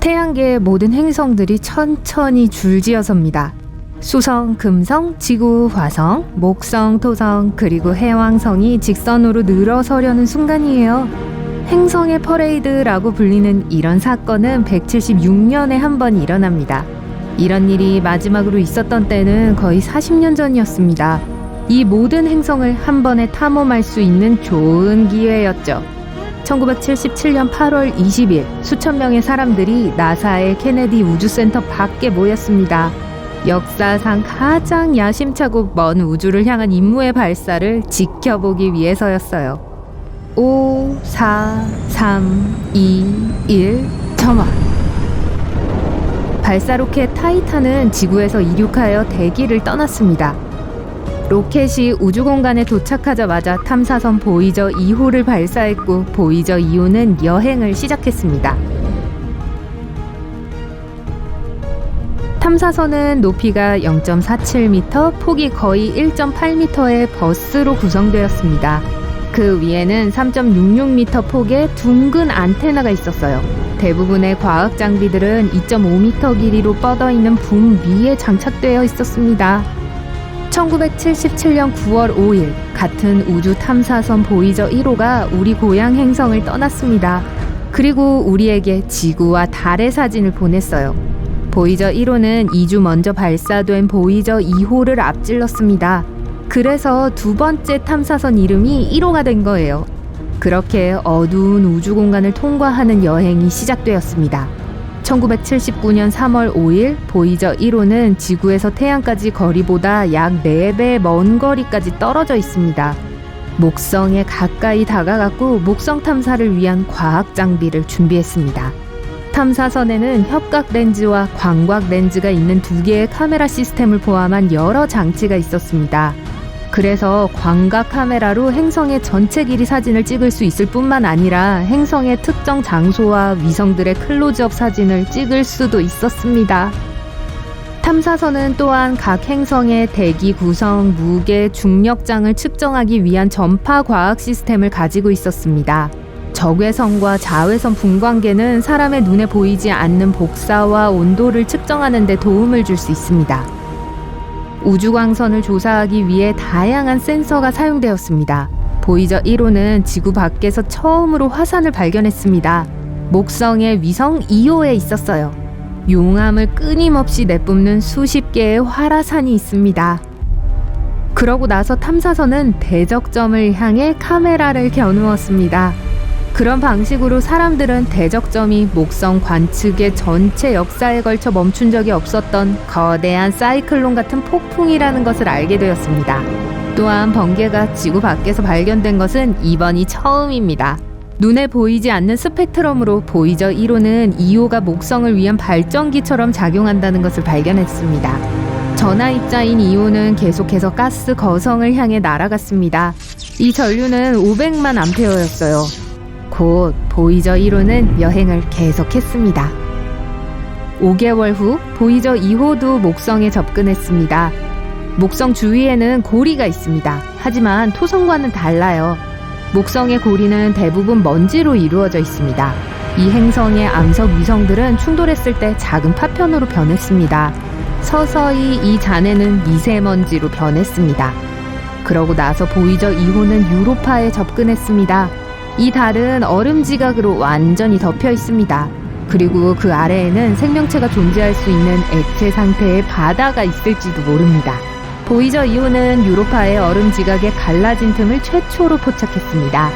태양계의 모든 행성들이 천천히 줄지어섭니다. 수성, 금성, 지구, 화성, 목성, 토성, 그리고 해왕성이 직선으로 늘어서려는 순간이에요. 행성의 퍼레이드라고 불리는 이런 사건은 176년에 한 번 일어납니다. 이런 일이 마지막으로 있었던 때는 거의 40년 전이었습니다. 이 모든 행성을 한 번에 탐험할 수 있는 좋은 기회였죠. 1977년 8월 20일 수천 명의 사람들이 나사의 케네디 우주센터 밖에 모였습니다. 역사상 가장 야심차고 먼 우주를 향한 임무의 발사를 지켜보기 위해서였어요. 5, 4, 3, 2, 1, 점화! 발사 로켓 타이탄은 지구에서 이륙하여 대기를 떠났습니다. 로켓이 우주공간에 도착하자마자 탐사선 보이저 2호를 발사했고 보이저 2호는 여행을 시작했습니다. 탐사선은 높이가 0.47m, 폭이 거의 1.8m의 버스로 구성되었습니다. 그 위에는 3.66m 폭의 둥근 안테나가 있었어요. 대부분의 과학 장비들은 2.5m 길이로 뻗어있는 붐 위에 장착되어 있었습니다. 1977년 9월 5일 같은 우주 탐사선 보이저 1호가 우리 고향 행성을 떠났습니다. 그리고 우리에게 지구와 달의 사진을 보냈어요. 보이저 1호는 2주 먼저 발사된 보이저 2호를 앞질렀습니다. 그래서 두 번째 탐사선 이름이 1호가 된 거예요. 그렇게 어두운 우주 공간을 통과하는 여행이 시작되었습니다. 1979년 3월 5일 보이저 1호는 지구에서 태양까지 거리보다 약 4배 먼 거리까지 떨어져 있습니다. 목성에 가까이 다가갔고 목성 탐사를 위한 과학 장비를 준비했습니다. 탐사선에는 협각 렌즈와 광각 렌즈가 있는 2개의 카메라 시스템을 포함한 여러 장치가 있었습니다. 그래서 광각 카메라로 행성의 전체 길이 사진을 찍을 수 있을 뿐만 아니라 행성의 특정 장소와 위성들의 클로즈업 사진을 찍을 수도 있었습니다. 탐사선은 또한 각 행성의 대기 구성, 무게, 중력장을 측정하기 위한 전파 과학 시스템을 가지고 있었습니다. 적외선과 자외선 분광계는 사람의 눈에 보이지 않는 복사와 온도를 측정하는 데 도움을 줄 수 있습니다. 우주광선을 조사하기 위해 다양한 센서가 사용되었습니다. 보이저 1호는 지구 밖에서 처음으로 화산을 발견했습니다. 목성의 위성 2호에 있었어요. 용암을 끊임없이 내뿜는 수십 개의 활화산이 있습니다. 그러고 나서 탐사선은 대적점을 향해 카메라를 겨누었습니다. 그런 방식으로 사람들은 대적점이 목성 관측의 전체 역사에 걸쳐 멈춘 적이 없었던 거대한 사이클론 같은 폭풍이라는 것을 알게 되었습니다. 또한 번개가 지구 밖에서 발견된 것은 이번이 처음입니다. 눈에 보이지 않는 스펙트럼으로 보이저 1호는 2호가 목성을 위한 발전기처럼 작용한다는 것을 발견했습니다. 전하입자인 2호는 계속해서 가스 거성을 향해 날아갔습니다. 이 전류는 500만 암페어였어요. 곧 보이저 1호는 여행을 계속했습니다. 5개월 후 보이저 2호도 목성에 접근했습니다. 목성 주위에는 고리가 있습니다. 하지만 토성과는 달라요. 목성의 고리는 대부분 먼지로 이루어져 있습니다. 이 행성의 암석 위성들은 충돌했을 때 작은 파편으로 변했습니다. 서서히 이 잔해는 미세먼지로 변했습니다. 그러고 나서 보이저 2호는 유로파에 접근했습니다. 이 달은 얼음 지각으로 완전히 덮여 있습니다. 그리고 그 아래에는 생명체가 존재할 수 있는 액체 상태의 바다가 있을지도 모릅니다. 보이저 2호는 유로파의 얼음 지각에 갈라진 틈을 최초로 포착했습니다.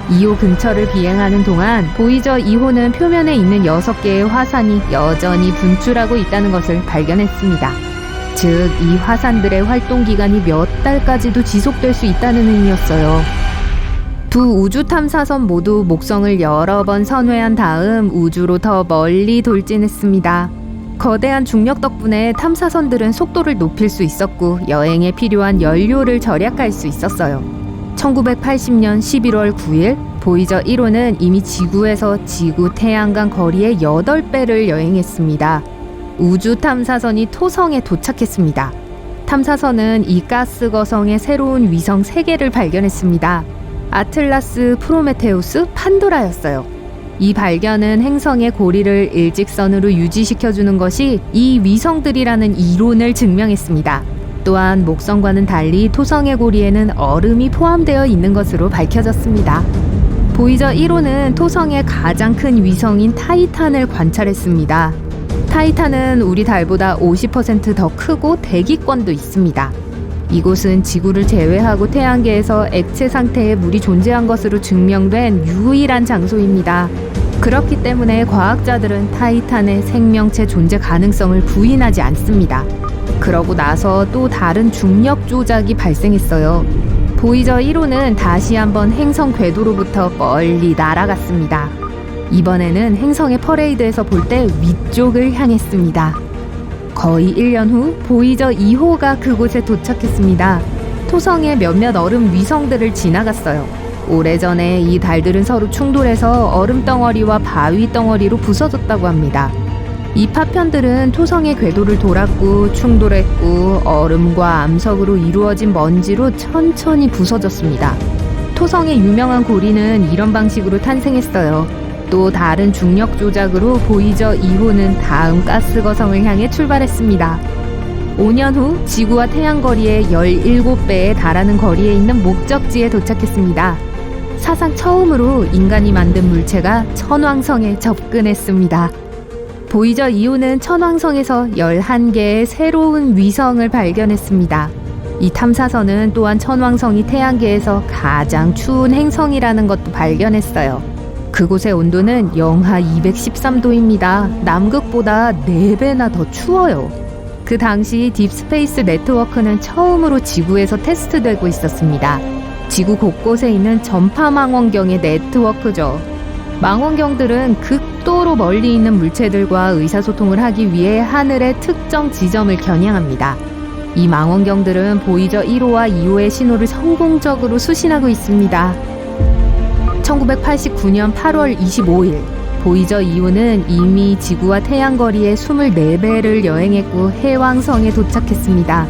2호 근처를 비행하는 동안 보이저 2호는 표면에 있는 6개의 화산이 여전히 분출하고 있다는 것을 발견했습니다. 즉, 이 화산들의 활동 기간이 몇 달까지도 지속될 수 있다는 의미였어요. 두 우주 탐사선 모두 목성을 여러 번 선회한 다음 우주로 더 멀리 돌진했습니다. 거대한 중력 덕분에 탐사선들은 속도를 높일 수 있었고 여행에 필요한 연료를 절약할 수 있었어요. 1980년 11월 9일 보이저 1호는 이미 지구에서 지구 태양간 거리의 8배를 여행했습니다. 우주 탐사선이 토성에 도착했습니다. 탐사선은 이 가스 거성의 새로운 위성 3개를 발견했습니다. 아틀라스, 프로메테우스, 판도라였어요. 이 발견은 행성의 고리를 일직선으로 유지시켜주는 것이 이 위성들이라는 이론을 증명했습니다. 또한 목성과는 달리 토성의 고리에는 얼음이 포함되어 있는 것으로 밝혀졌습니다. 보이저 1호는 토성의 가장 큰 위성인 타이탄을 관찰했습니다. 타이탄은 우리 달보다 50% 더 크고 대기권도 있습니다. 이곳은 지구를 제외하고 태양계에서 액체 상태의 물이 존재한 것으로 증명된 유일한 장소입니다. 그렇기 때문에 과학자들은 타이탄의 생명체 존재 가능성을 부인하지 않습니다. 그러고 나서 또 다른 중력 조작이 발생했어요. 보이저 1호는 다시 한번 행성 궤도로부터 멀리 날아갔습니다. 이번에는 행성의 퍼레이드에서 볼 때 위쪽을 향했습니다. 거의 1년 후 보이저 2호가 그곳에 도착했습니다. 토성의 몇몇 얼음 위성들을 지나갔어요. 오래전에 이 달들은 서로 충돌해서 얼음 덩어리와 바위 덩어리로 부서졌다고 합니다. 이 파편들은 토성의 궤도를 돌았고 충돌했고 얼음과 암석으로 이루어진 먼지로 천천히 부서졌습니다. 토성의 유명한 고리는 이런 방식으로 탄생했어요. 또 다른 중력 조작으로 보이저 2호는 다음 가스 거성을 향해 출발했습니다. 5년 후 지구와 태양 거리의 17배에 달하는 거리에 있는 목적지에 도착했습니다. 사상 처음으로 인간이 만든 물체가 천왕성에 접근했습니다. 보이저 2호는 천왕성에서 11개의 새로운 위성을 발견했습니다. 이 탐사선은 또한 천왕성이 태양계에서 가장 추운 행성이라는 것도 발견했어요. 그곳의 온도는 영하 213도입니다. 남극보다 4배나 더 추워요. 그 당시 딥스페이스 네트워크는 처음으로 지구에서 테스트되고 있었습니다. 지구 곳곳에 있는 전파 망원경의 네트워크죠. 망원경들은 극도로 멀리 있는 물체들과 의사소통을 하기 위해 하늘의 특정 지점을 겨냥합니다. 이 망원경들은 보이저 1호와 2호의 신호를 성공적으로 수신하고 있습니다. 1989년 8월 25일 보이저 2호는 이미 지구와 태양 거리의 24배를 여행했고 해왕성에 도착했습니다.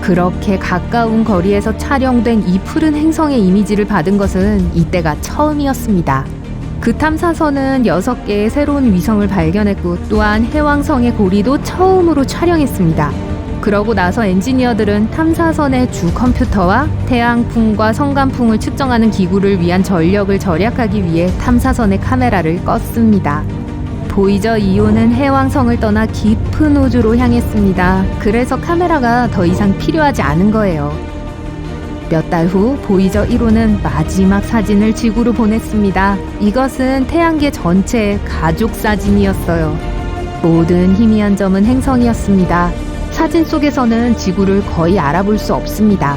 그렇게 가까운 거리에서 촬영된 이 푸른 행성의 이미지를 받은 것은 이때가 처음이었습니다. 그 탐사선은 6개의 새로운 위성을 발견했고 또한 해왕성의 고리도 처음으로 촬영했습니다. 그러고 나서 엔지니어들은 탐사선의 주 컴퓨터와 태양풍과 성간풍을 측정하는 기구를 위한 전력을 절약하기 위해 탐사선의 카메라를 껐습니다. 보이저 2호는 해왕성을 떠나 깊은 우주로 향했습니다. 그래서 카메라가 더 이상 필요하지 않은 거예요. 몇 달 후 보이저 1호는 마지막 사진을 지구로 보냈습니다. 이것은 태양계 전체의 가족 사진이었어요. 모든 희미한 점은 행성이었습니다. 사진 속에서는 지구를 거의 알아볼 수 없습니다.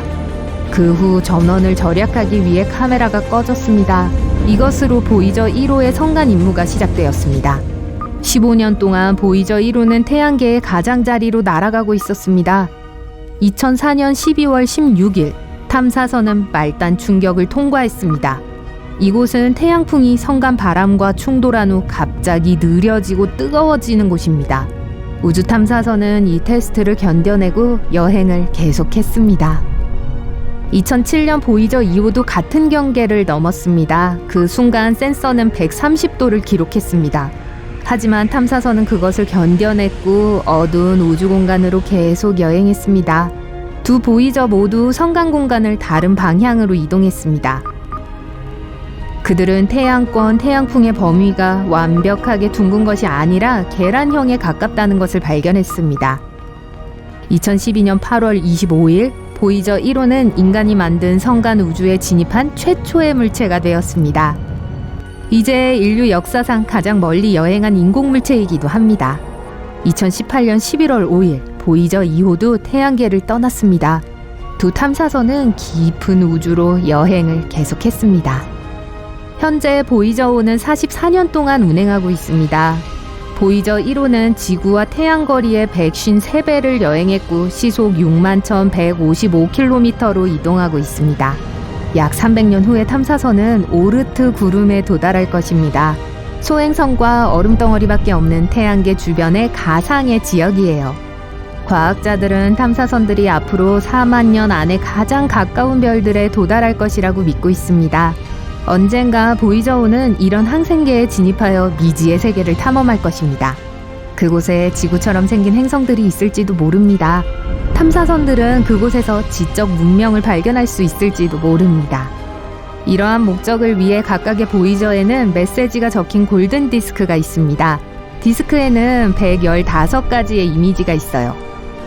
그 후 전원을 절약하기 위해 카메라가 꺼졌습니다. 이것으로 보이저 1호의 성간 임무가 시작되었습니다. 15년 동안 보이저 1호는 태양계의 가장자리로 날아가고 있었습니다. 2004년 12월 16일 탐사선은 말단 충격을 통과했습니다. 이곳은 태양풍이 성간 바람과 충돌한 후 갑자기 느려지고 뜨거워지는 곳입니다. 우주 탐사선은 이 테스트를 견뎌내고 여행을 계속했습니다. 2007년 보이저 2호도 같은 경계를 넘었습니다. 그 순간 센서는 130도를 기록했습니다. 하지만 탐사선은 그것을 견뎌냈고 어두운 우주 공간으로 계속 여행했습니다. 두 보이저 모두 성간 공간을 다른 방향으로 이동했습니다. 그들은 태양권, 태양풍의 범위가 완벽하게 둥근 것이 아니라 계란형에 가깝다는 것을 발견했습니다. 2012년 8월 25일 보이저 1호는 인간이 만든 성간 우주에 진입한 최초의 물체가 되었습니다. 이제 인류 역사상 가장 멀리 여행한 인공물체이기도 합니다. 2018년 11월 5일 보이저 2호도 태양계를 떠났습니다. 두 탐사선은 깊은 우주로 여행을 계속했습니다. 현재 보이저 5는 44년 동안 운행하고 있습니다. 보이저 1호는 지구와 태양 거리의 153배를 여행했고 시속 61,155km로 이동하고 있습니다. 약 300년 후의 탐사선은 오르트 구름에 도달할 것입니다. 소행성과 얼음덩어리밖에 없는 태양계 주변의 가상의 지역이에요. 과학자들은 탐사선들이 앞으로 4만 년 안에 가장 가까운 별들에 도달할 것이라고 믿고 있습니다. 언젠가 보이저호는 이런 항생계에 진입하여 미지의 세계를 탐험할 것입니다. 그곳에 지구처럼 생긴 행성들이 있을지도 모릅니다. 탐사선들은 그곳에서 지적 문명을 발견할 수 있을지도 모릅니다. 이러한 목적을 위해 각각의 보이저에는 메시지가 적힌 골든 디스크가 있습니다. 디스크에는 115가지의 이미지가 있어요.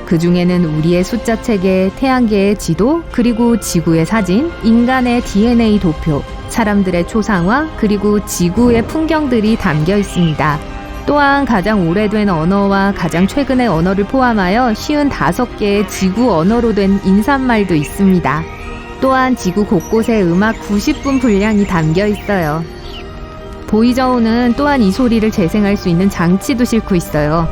그 중에는 우리의 숫자 체계, 태양계의 지도, 그리고 지구의 사진, 인간의 DNA 도표, 사람들의 초상화, 그리고 지구의 풍경들이 담겨 있습니다. 또한 가장 오래된 언어와 가장 최근의 언어를 포함하여 55개의 지구 언어로 된 인사말도 있습니다. 또한 지구 곳곳에 음악 90분 분량이 담겨 있어요. 보이저호는 또한 이 소리를 재생할 수 있는 장치도 싣고 있어요.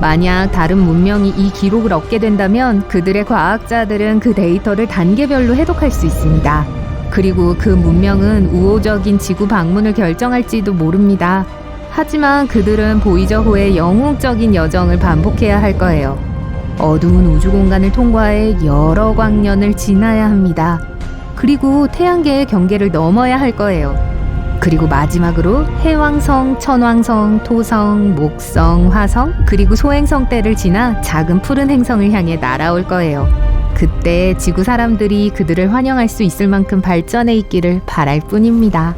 만약 다른 문명이 이 기록을 얻게 된다면 그들의 과학자들은 그 데이터를 단계별로 해독할 수 있습니다. 그리고 그 문명은 우호적인 지구 방문을 결정할지도 모릅니다. 하지만 그들은 보이저호의 영웅적인 여정을 반복해야 할 거예요. 어두운 우주 공간을 통과해 여러 광년을 지나야 합니다. 그리고 태양계의 경계를 넘어야 할 거예요. 그리고 마지막으로 해왕성, 천왕성, 토성, 목성, 화성, 그리고 소행성 떼를 지나 작은 푸른 행성을 향해 날아올 거예요. 그때 지구 사람들이 그들을 환영할 수 있을 만큼 발전해 있기를 바랄 뿐입니다.